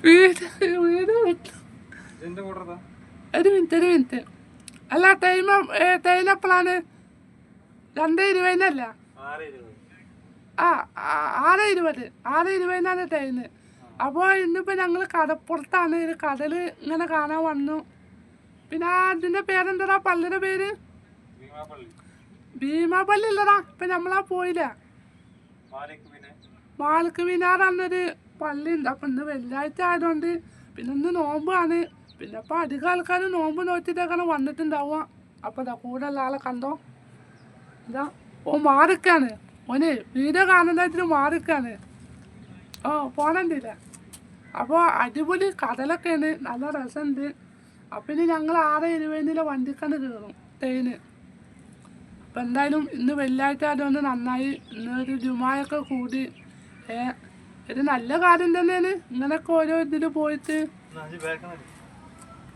വീട് വീട് ഒരു മിനിറ്റ് അല്ല ടൈം എപ്പോഴാണ് 2:20 ആ 6:20 ടൈം. അപ്പോൾ ഇന്നിപ്പോൾ ഞങ്ങൾ കടപ്പുറത്താണ്. ഒരു കടൽ ഇങ്ങനെ കാണാൻ വന്നു. പിന്നെ അതിൻ്റെ പേരെന്താ പള്ളിയുടെ പേര്? ഭീമാപള്ളി ഇല്ലടാ. ഇപ്പം നമ്മളാ പോയില്ല, മാലിക് മിനാർ എന്നൊരു പള്ളി ഉണ്ട്. അപ്പം ഇന്ന് വെള്ളിയാഴ്ച ആയതുകൊണ്ട് പിന്നെ ഇന്ന് നോമ്പാണ്. പിന്നെ അപ്പം അധികം ആൾക്കാർ നോമ്പ് നോക്കിയിട്ടേക്കാണ് വന്നിട്ടുണ്ടാവുക. അപ്പോൾ ഇതാ കൂടെ ഉള്ള ആളെ കണ്ടോ, ഇതാ ഓ മാറിക്കാണ് ഓന് വീഡിയോ കാണുന്നതിന് മാറിക്കാണ്. ഓ പോണണ്ടില്ല. അപ്പോൾ അടിപൊളി കടലൊക്കെയാണ്, നല്ല രസമുണ്ട്. അപ്പം ഇനി ഞങ്ങൾ 6:20 വണ്ടിക്കണ്ട് കയറും ട്രെയിന്. അപ്പം എന്തായാലും ഇന്ന് വെള്ളിയാഴ്ച ആയതുകൊണ്ട് നന്നായി. ഇന്നൊരു ജുമായൊക്കെ കൂടി. ഒരു നല്ല കാര്യം തന്നെയാണ് ഇങ്ങനെയൊക്കെ ഓരോ ഇതിൽ പോയിട്ട്.